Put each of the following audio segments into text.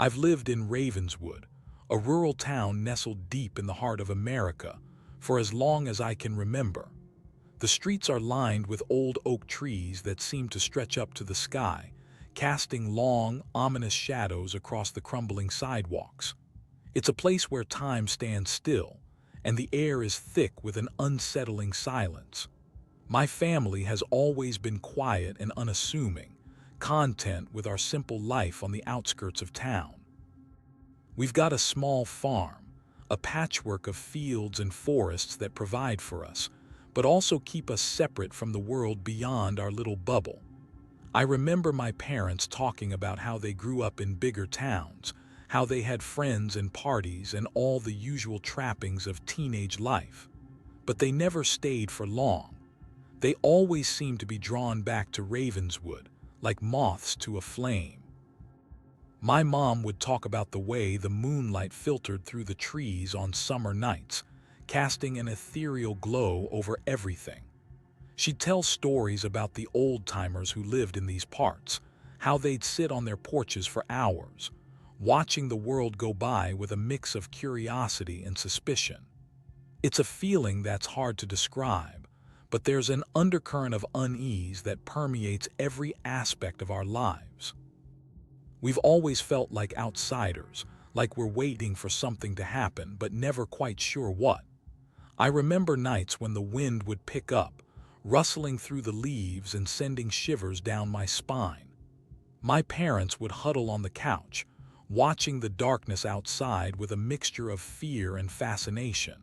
I've lived in Ravenswood, a rural town nestled deep in the heart of America, for as long as I can remember. The streets are lined with old oak trees that seem to stretch up to the sky, casting long, ominous shadows across the crumbling sidewalks. It's a place where time stands still, and the air is thick with an unsettling silence. My family has always been quiet and unassuming, content with our simple life on the outskirts of town. We've got a small farm, a patchwork of fields and forests that provide for us, but also keep us separate from the world beyond our little bubble. I remember my parents talking about how they grew up in bigger towns, how they had friends and parties and all the usual trappings of teenage life. But they never stayed for long. They always seemed to be drawn back to Ravenswood, like moths to a flame. My mom would talk about the way the moonlight filtered through the trees on summer nights, casting an ethereal glow over everything. She'd tell stories about the old-timers who lived in these parts, how they'd sit on their porches for hours, watching the world go by with a mix of curiosity and suspicion. It's a feeling that's hard to describe, but there's an undercurrent of unease that permeates every aspect of our lives. We've always felt like outsiders, like we're waiting for something to happen but never quite sure what. I remember nights when the wind would pick up, rustling through the leaves and sending shivers down my spine. My parents would huddle on the couch, watching the darkness outside with a mixture of fear and fascination.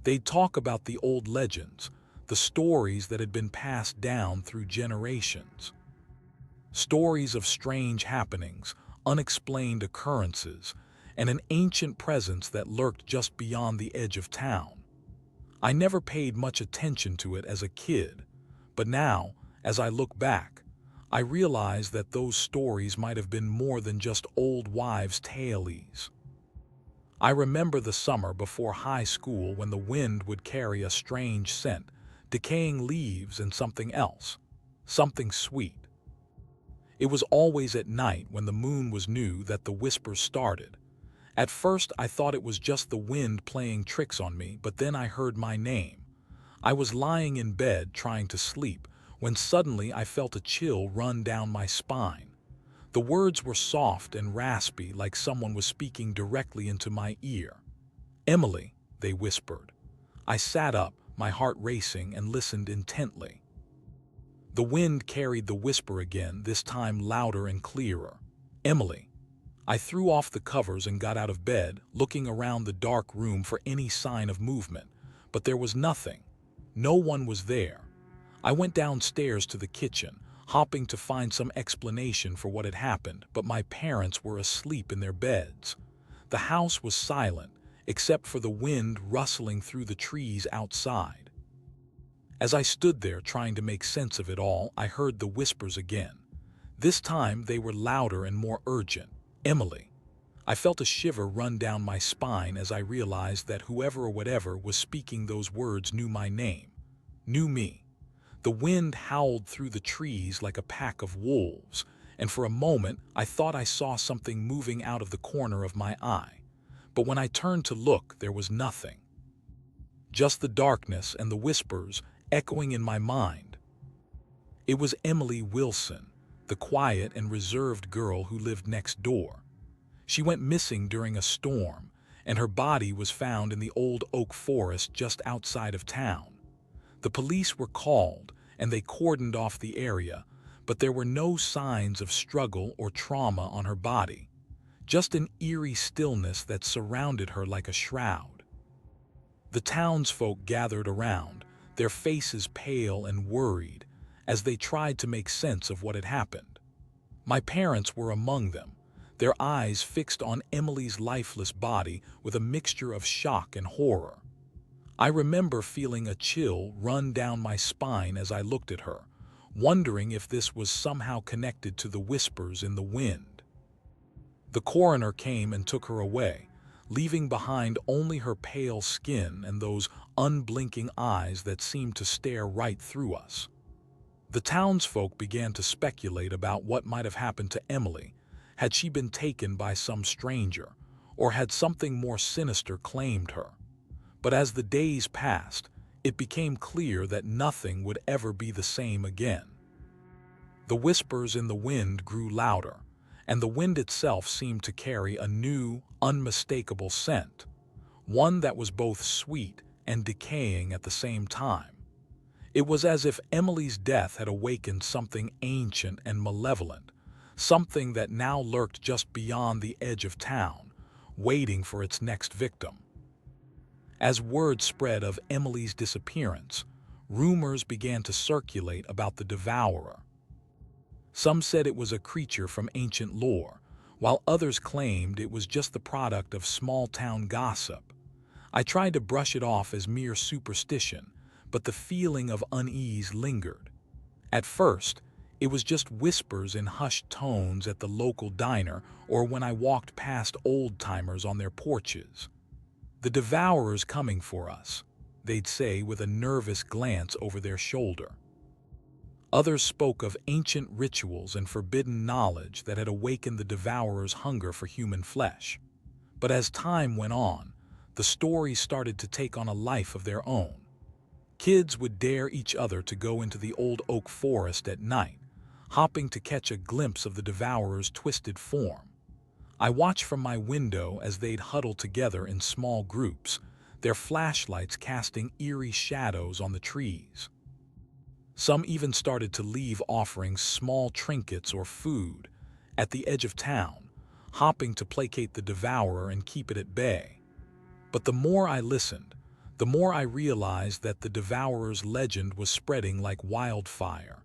They'd talk about the old legends, the stories that had been passed down through generations. Stories of strange happenings, unexplained occurrences, and an ancient presence that lurked just beyond the edge of town. I never paid much attention to it as a kid, but now, as I look back, I realize that those stories might have been more than just old wives' tales. I remember the summer before high school when the wind would carry a strange scent, decaying leaves and something else, something sweet. It was always at night when the moon was new that the whispers started. At first I thought it was just the wind playing tricks on me, but then I heard my name. I was lying in bed trying to sleep when suddenly I felt a chill run down my spine. The words were soft and raspy, like someone was speaking directly into my ear. "Emily," they whispered. I sat up, my heart racing, and listened intently. The wind carried the whisper again, this time louder and clearer. "Emily." I threw off the covers and got out of bed, looking around the dark room for any sign of movement, but there was nothing. No one was there. I went downstairs to the kitchen, hoping to find some explanation for what had happened, but my parents were asleep in their beds. The house was silent, except for the wind rustling through the trees outside. As I stood there trying to make sense of it all, I heard the whispers again. This time they were louder and more urgent. "Emily." I felt a shiver run down my spine as I realized that whoever or whatever was speaking those words knew my name, knew me. The wind howled through the trees like a pack of wolves, and for a moment I thought I saw something moving out of the corner of my eye. But when I turned to look, there was nothing. Just the darkness and the whispers echoing in my mind. It was Emily Wilson, the quiet and reserved girl who lived next door. She went missing during a storm, and her body was found in the old oak forest just outside of town. The police were called, and they cordoned off the area, but there were no signs of struggle or trauma on her body, just an eerie stillness that surrounded her like a shroud. The townsfolk gathered around, their faces pale and worried, as they tried to make sense of what had happened. My parents were among them, their eyes fixed on Emily's lifeless body with a mixture of shock and horror. I remember feeling a chill run down my spine as I looked at her, wondering if this was somehow connected to the whispers in the wind. The coroner came and took her away, leaving behind only her pale skin and those unblinking eyes that seemed to stare right through us. The townsfolk began to speculate about what might have happened to Emily, Had she been taken by some stranger, or had something more sinister claimed her? But as the days passed, it became clear that nothing would ever be the same again. The whispers in the wind grew louder, and the wind itself seemed to carry a new, unmistakable scent, one that was both sweet and decaying at the same time. It was as if Emily's death had awakened something ancient and malevolent, something that now lurked just beyond the edge of town, waiting for its next victim. As word spread of Emily's disappearance, rumors began to circulate about the devourer. Some said it was a creature from ancient lore, while others claimed it was just the product of small-town gossip. I tried to brush it off as mere superstition, but the feeling of unease lingered. At first, it was just whispers in hushed tones at the local diner or when I walked past old-timers on their porches. "The devourer's coming for us," they'd say with a nervous glance over their shoulder. Others spoke of ancient rituals and forbidden knowledge that had awakened the devourer's hunger for human flesh. But as time went on, the stories started to take on a life of their own. Kids would dare each other to go into the old oak forest at night, hoping to catch a glimpse of the devourer's twisted form. I watched from my window as they'd huddle together in small groups, their flashlights casting eerie shadows on the trees. Some even started to leave offering small trinkets or food at the edge of town, hoping to placate the devourer and keep it at bay. But the more I listened, the more I realized that the devourer's legend was spreading like wildfire.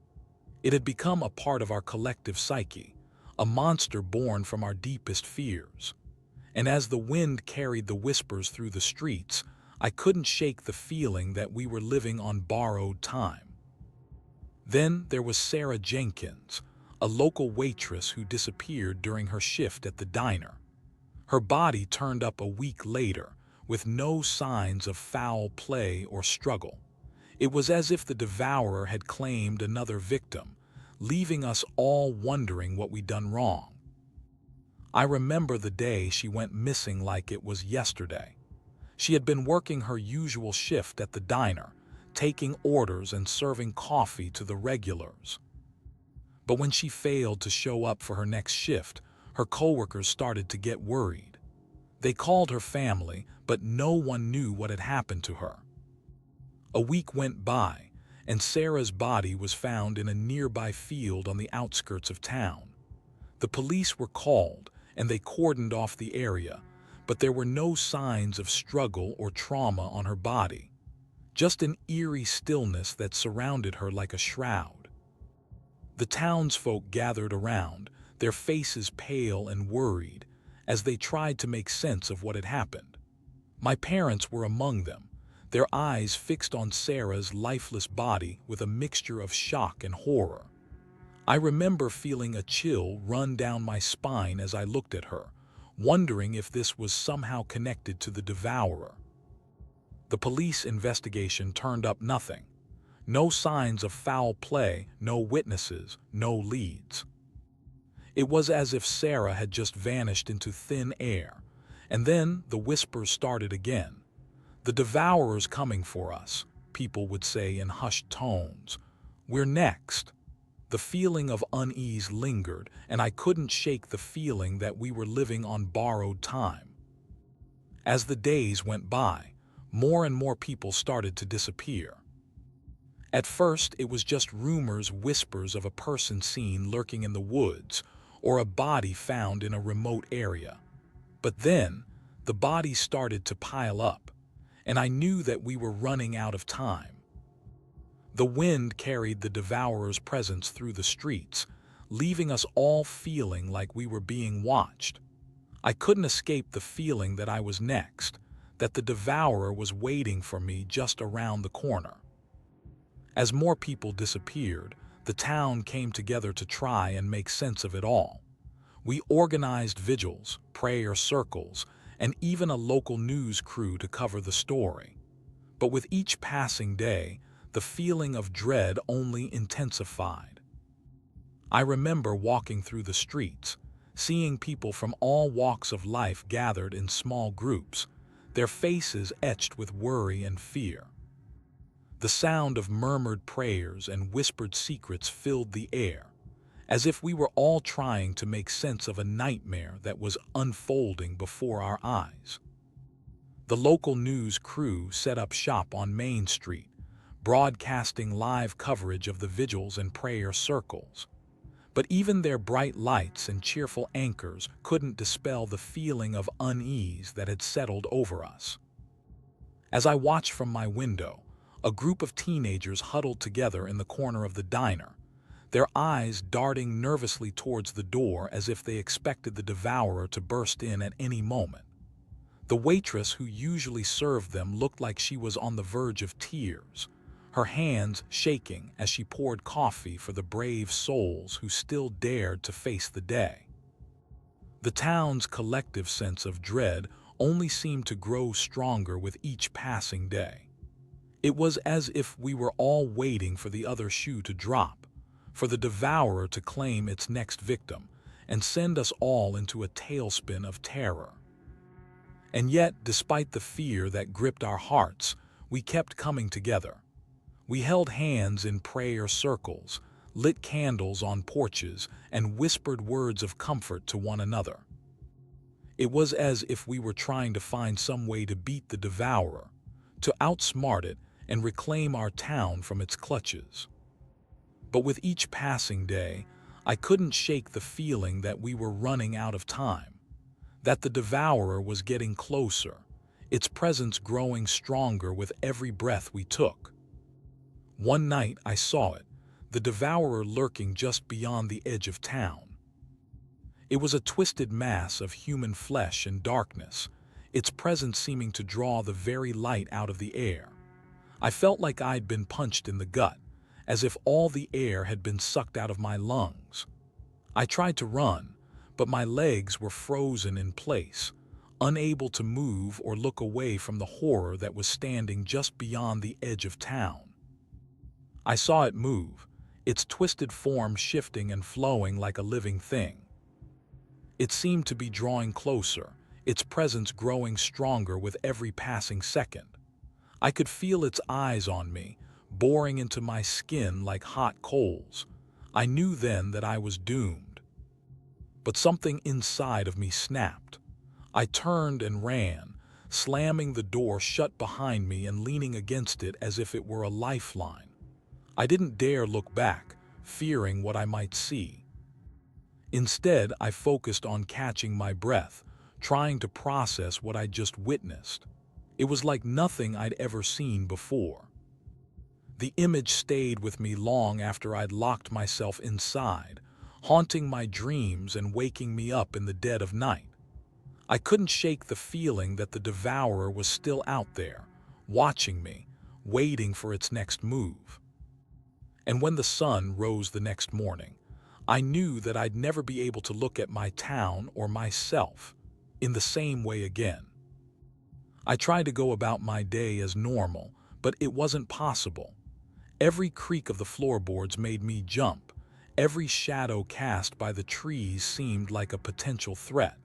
It had become a part of our collective psyche, a monster born from our deepest fears. And as the wind carried the whispers through the streets, I couldn't shake the feeling that we were living on borrowed time. Then there was Sarah Jenkins, a local waitress who disappeared during her shift at the diner. Her body turned up a week later, with no signs of foul play or struggle. It was as if the devourer had claimed another victim, leaving us all wondering what we'd done wrong. I remember the day she went missing like it was yesterday. She had been working her usual shift at the diner, taking orders and serving coffee to the regulars. But when she failed to show up for her next shift, her coworkers started to get worried. They called her family, but no one knew what had happened to her. A week went by, and Sarah's body was found in a nearby field on the outskirts of town. The police were called, and they cordoned off the area, but there were no signs of struggle or trauma on her body, just an eerie stillness that surrounded her like a shroud. The townsfolk gathered around, their faces pale and worried, as they tried to make sense of what had happened. My parents were among them, their eyes fixed on Sarah's lifeless body with a mixture of shock and horror. I remember feeling a chill run down my spine as I looked at her, wondering if this was somehow connected to the devourer. The police investigation turned up nothing. No signs of foul play, no witnesses, no leads. It was as if Sarah had just vanished into thin air, and then the whispers started again. "The devourer's coming for us," people would say in hushed tones. "We're next." The feeling of unease lingered, and I couldn't shake the feeling that we were living on borrowed time. As the days went by, more and more people started to disappear. At first, it was just rumors, whispers of a person seen lurking in the woods, or a body found in a remote area. But then, the bodies started to pile up, and I knew that we were running out of time. The wind carried the devourer's presence through the streets, leaving us all feeling like we were being watched. I couldn't escape the feeling that I was next, that the devourer was waiting for me just around the corner. As more people disappeared, the town came together to try and make sense of it all. We organized vigils, prayer circles, and even a local news crew to cover the story. But with each passing day, the feeling of dread only intensified. I remember walking through the streets, seeing people from all walks of life gathered in small groups, their faces etched with worry and fear. The sound of murmured prayers and whispered secrets filled the air, as if we were all trying to make sense of a nightmare that was unfolding before our eyes. The local news crew set up shop on Main Street, broadcasting live coverage of the vigils and prayer circles. But even their bright lights and cheerful anchors couldn't dispel the feeling of unease that had settled over us. As I watched from my window, a group of teenagers huddled together in the corner of the diner, their eyes darting nervously towards the door as if they expected the devourer to burst in at any moment. The waitress who usually served them looked like she was on the verge of tears, her hands shaking as she poured coffee for the brave souls who still dared to face the day. The town's collective sense of dread only seemed to grow stronger with each passing day. It was as if we were all waiting for the other shoe to drop, for the devourer to claim its next victim and send us all into a tailspin of terror. And yet, despite the fear that gripped our hearts, we kept coming together. We held hands in prayer circles, lit candles on porches, and whispered words of comfort to one another. It was as if we were trying to find some way to beat the devourer, to outsmart it and reclaim our town from its clutches. But with each passing day, I couldn't shake the feeling that we were running out of time, that the devourer was getting closer, its presence growing stronger with every breath we took. One night I saw it, the devourer lurking just beyond the edge of town. It was a twisted mass of human flesh and darkness, its presence seeming to draw the very light out of the air. I felt like I'd been punched in the gut, as if all the air had been sucked out of my lungs. I tried to run, but my legs were frozen in place, unable to move or look away from the horror that was standing just beyond the edge of town. I saw it move, its twisted form shifting and flowing like a living thing. It seemed to be drawing closer, its presence growing stronger with every passing second. I could feel its eyes on me, boring into my skin like hot coals. I knew then that I was doomed. But something inside of me snapped. I turned and ran, slamming the door shut behind me and leaning against it as if it were a lifeline. I didn't dare look back, fearing what I might see. Instead, I focused on catching my breath, trying to process what I'd just witnessed. It was like nothing I'd ever seen before. The image stayed with me long after I'd locked myself inside, haunting my dreams and waking me up in the dead of night. I couldn't shake the feeling that the devourer was still out there, watching me, waiting for its next move. And when the sun rose the next morning, I knew that I'd never be able to look at my town or myself in the same way again. I tried to go about my day as normal, but it wasn't possible. Every creak of the floorboards made me jump. Every shadow cast by the trees seemed like a potential threat.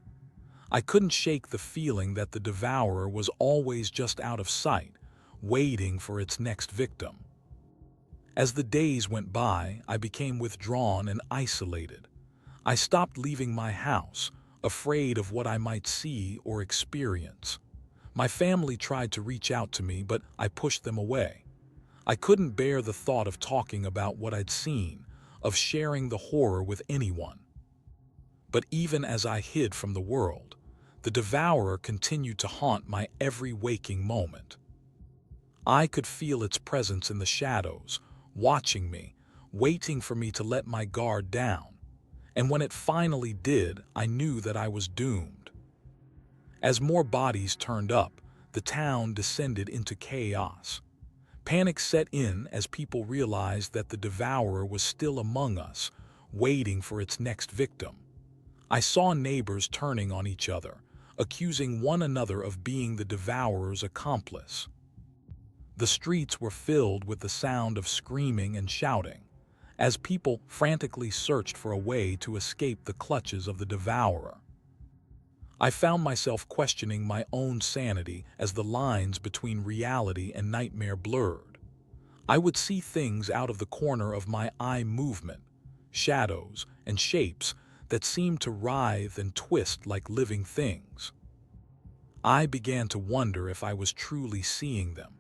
I couldn't shake the feeling that the devourer was always just out of sight, waiting for its next victim. As the days went by, I became withdrawn and isolated. I stopped leaving my house, afraid of what I might see or experience. My family tried to reach out to me, but I pushed them away. I couldn't bear the thought of talking about what I'd seen, of sharing the horror with anyone. But even as I hid from the world, the devourer continued to haunt my every waking moment. I could feel its presence in the shadows, watching me, waiting for me to let my guard down. And when it finally did, I knew that I was doomed. As more bodies turned up, the town descended into chaos. Panic set in as people realized that the devourer was still among us, waiting for its next victim. I saw neighbors turning on each other, accusing one another of being the devourer's accomplice. The streets were filled with the sound of screaming and shouting, as people frantically searched for a way to escape the clutches of the devourer. I found myself questioning my own sanity as the lines between reality and nightmare blurred. I would see things out of the corner of my eye, movement, shadows, and shapes that seemed to writhe and twist like living things. I began to wonder if I was truly seeing them,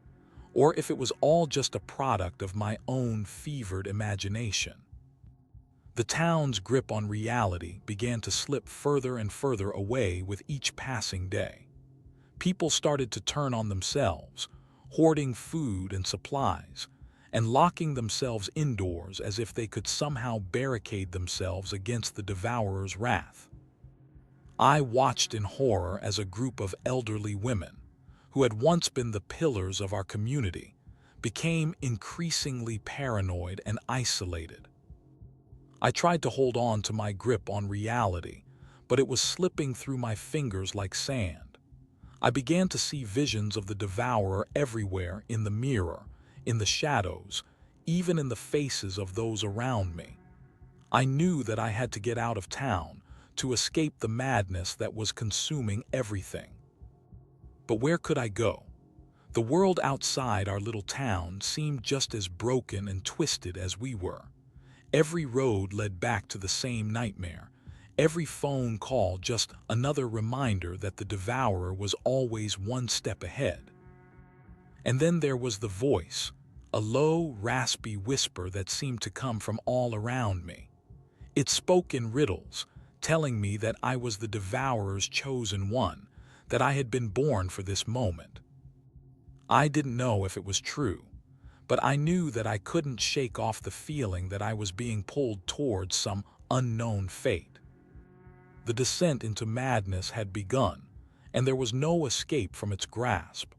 or if it was all just a product of my own fevered imagination. The town's grip on reality began to slip further and further away with each passing day. People started to turn on themselves, hoarding food and supplies, and locking themselves indoors as if they could somehow barricade themselves against the devourer's wrath. I watched in horror as a group of elderly women, who had once been the pillars of our community, became increasingly paranoid and isolated. I tried to hold on to my grip on reality, but it was slipping through my fingers like sand. I began to see visions of the devourer everywhere, in the mirror, in the shadows, even in the faces of those around me. I knew that I had to get out of town to escape the madness that was consuming everything. But where could I go? The world outside our little town seemed just as broken and twisted as we were. Every road led back to the same nightmare. Every phone call just another reminder that the devourer was always one step ahead. And then there was the voice, a low, raspy whisper that seemed to come from all around me. It spoke in riddles, telling me that I was the devourer's chosen one, that I had been born for this moment. I didn't know if it was true, but I knew that I couldn't shake off the feeling that I was being pulled towards some unknown fate. The descent into madness had begun, and there was no escape from its grasp.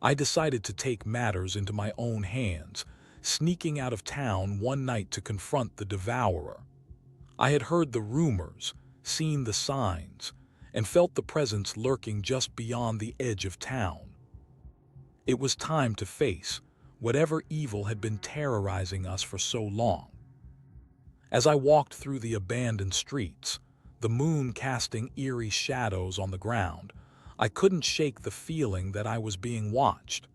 I decided to take matters into my own hands, sneaking out of town one night to confront the devourer. I had heard the rumors, seen the signs, and felt the presence lurking just beyond the edge of town. It was time to face whatever evil had been terrorizing us for so long. As I walked through the abandoned streets, the moon casting eerie shadows on the ground, I couldn't shake the feeling that I was being watched.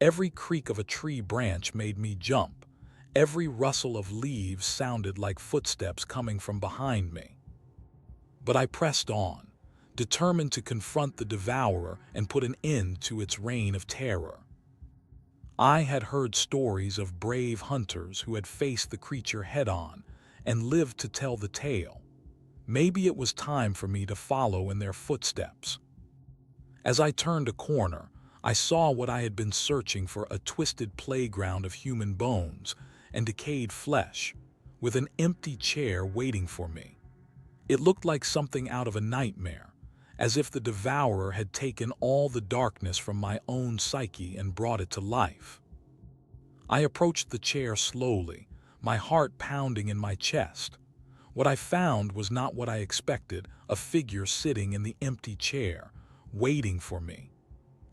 Every creak of a tree branch made me jump. Every rustle of leaves sounded like footsteps coming from behind me. But I pressed on, determined to confront the devourer and put an end to its reign of terror. I had heard stories of brave hunters who had faced the creature head-on and lived to tell the tale. Maybe it was time for me to follow in their footsteps. As I turned a corner, I saw what I had been searching for, a twisted playground of human bones and decayed flesh, with an empty chair waiting for me. It looked like something out of a nightmare, as if the devourer had taken all the darkness from my own psyche and brought it to life. I approached the chair slowly, my heart pounding in my chest. What I found was not what I expected, a figure sitting in the empty chair, waiting for me.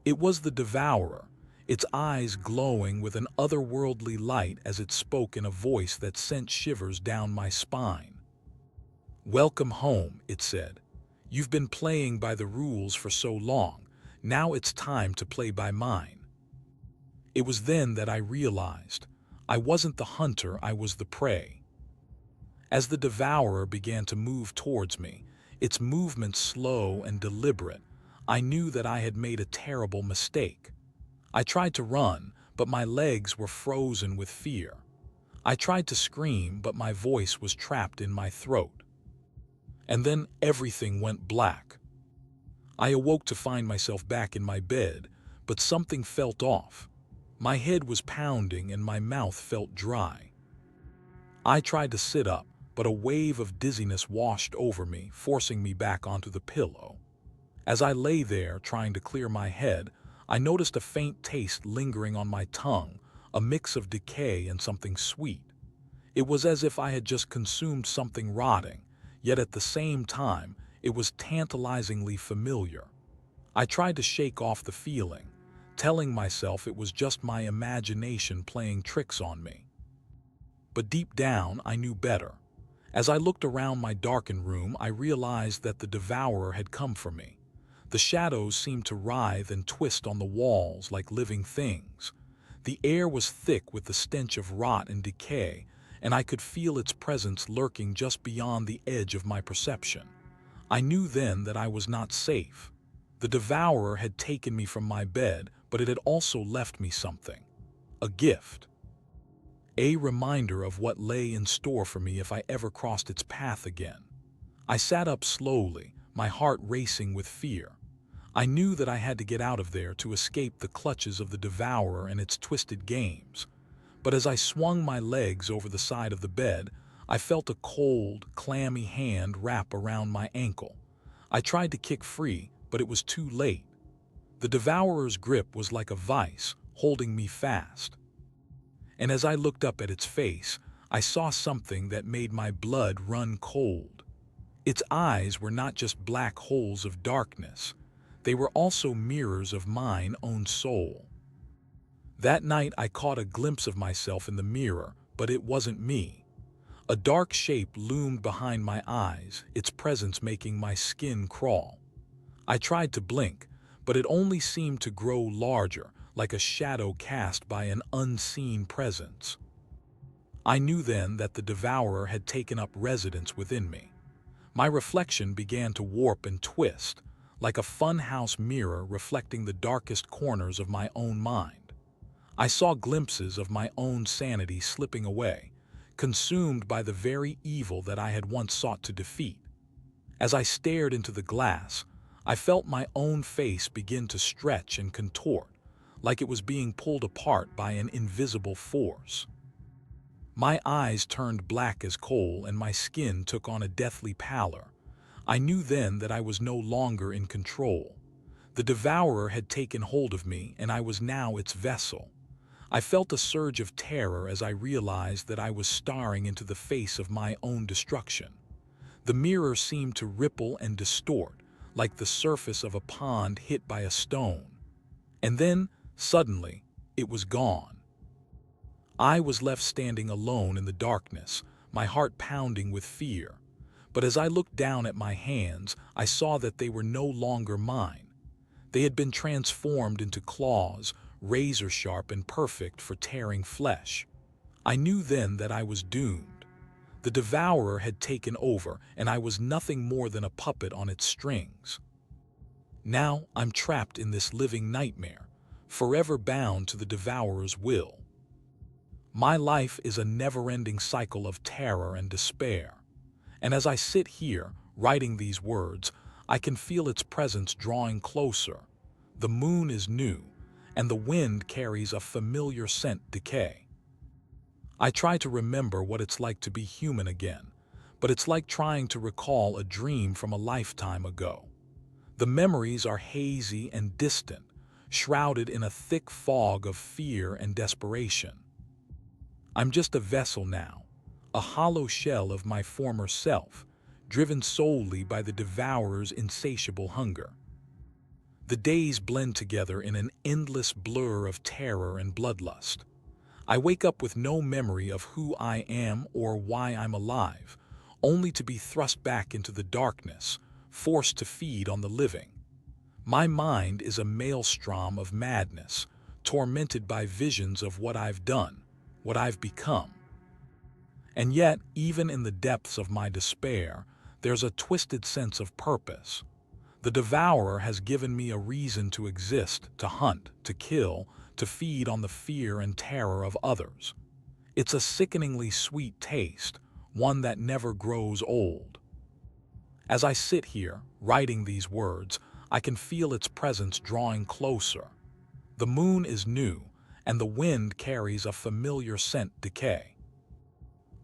It was the devourer, its eyes glowing with an otherworldly light as it spoke in a voice that sent shivers down my spine. "Welcome home," it said. "You've been playing by the rules for so long. Now it's time to play by mine." It was then that I realized I wasn't the hunter, I was the prey. As the devourer began to move towards me, its movement slow and deliberate, I knew that I had made a terrible mistake. I tried to run, but my legs were frozen with fear. I tried to scream, but my voice was trapped in my throat. And then everything went black. I awoke to find myself back in my bed, but something felt off. My head was pounding and my mouth felt dry. I tried to sit up, but a wave of dizziness washed over me, forcing me back onto the pillow. As I lay there trying to clear my head, I noticed a faint taste lingering on my tongue, a mix of decay and something sweet. It was as if I had just consumed something rotting, yet at the same time, it was tantalizingly familiar. I tried to shake off the feeling, telling myself it was just my imagination playing tricks on me. but deep down I knew better. As I looked around my darkened room, I realized that the devourer had come for me. The shadows seemed to writhe and twist on the walls like living things. The air was thick with the stench of rot and decay, and I could feel its presence lurking just beyond the edge of my perception. I knew then that I was not safe. The devourer had taken me from my bed, but it had also left me something. A gift. A reminder of what lay in store for me if I ever crossed its path again. I sat up slowly, my heart racing with fear. I knew that I had to get out of there to escape the clutches of the devourer and its twisted games. But as I swung my legs over the side of the bed, I felt a cold, clammy hand wrap around my ankle. I tried to kick free, but it was too late. The devourer's grip was like a vice, holding me fast. And as I looked up at its face, I saw something that made my blood run cold. Its eyes were not just black holes of darkness. They were also mirrors of mine own soul. That night I caught a glimpse of myself in the mirror, but it wasn't me. A dark shape loomed behind my eyes, its presence making my skin crawl. I tried to blink, but it only seemed to grow larger, like a shadow cast by an unseen presence. I knew then that the devourer had taken up residence within me. My reflection began to warp and twist, like a funhouse mirror reflecting the darkest corners of my own mind. I saw glimpses of my own sanity slipping away, consumed by the very evil that I had once sought to defeat. As I stared into the glass, I felt my own face begin to stretch and contort, like it was being pulled apart by an invisible force. My eyes turned black as coal and my skin took on a deathly pallor. I knew then that I was no longer in control. The devourer had taken hold of me and I was now its vessel. I felt a surge of terror as I realized that I was staring into the face of my own destruction. The mirror seemed to ripple and distort, like the surface of a pond hit by a stone. And then, suddenly, it was gone. I was left standing alone in the darkness, my heart pounding with fear. But as I looked down at my hands, I saw that they were no longer mine. They had been transformed into claws, razor-sharp and perfect for tearing flesh. I knew then that I was doomed. The devourer had taken over, and I was nothing more than a puppet on its strings. Now I'm trapped in this living nightmare, forever bound to the devourer's will. My life is a never-ending cycle of terror and despair. And as I sit here, writing these words, I can feel its presence drawing closer. The moon is new, and the wind carries a familiar scent decay. I try to remember what it's like to be human again, but it's like trying to recall a dream from a lifetime ago. The memories are hazy and distant, shrouded in a thick fog of fear and desperation. I'm just a vessel now, a hollow shell of my former self, driven solely by the devourer's insatiable hunger. The days blend together in an endless blur of terror and bloodlust. I wake up with no memory of who I am or why I'm alive, only to be thrust back into the darkness, forced to feed on the living. My mind is a maelstrom of madness, tormented by visions of what I've done, what I've become. And yet, even in the depths of my despair, there's a twisted sense of purpose. The devourer has given me a reason to exist, to hunt, to kill, to feed on the fear and terror of others. It's a sickeningly sweet taste, one that never grows old. As I sit here, writing these words, I can feel its presence drawing closer. The moon is new, and the wind carries a familiar scent decay.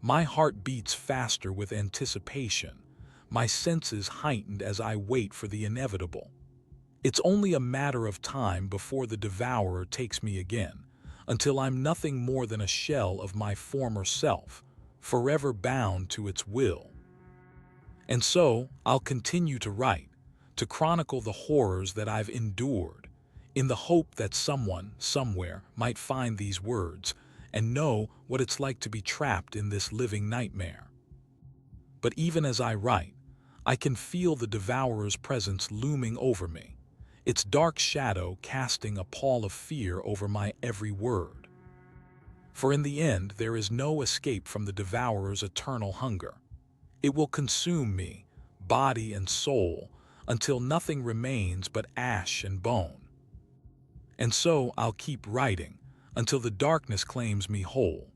My heart beats faster with anticipation, my senses heightened as I wait for the inevitable. It's only a matter of time before the devourer takes me again, until I'm nothing more than a shell of my former self, forever bound to its will. And so, I'll continue to write, to chronicle the horrors that I've endured, in the hope that someone, somewhere, might find these words and know what it's like to be trapped in this living nightmare. But even as I write, I can feel the Devourer's presence looming over me, its dark shadow casting a pall of fear over my every word. For in the end, there is no escape from the Devourer's eternal hunger. It will consume me, body and soul, until nothing remains but ash and bone. And so I'll keep writing until the darkness claims me whole,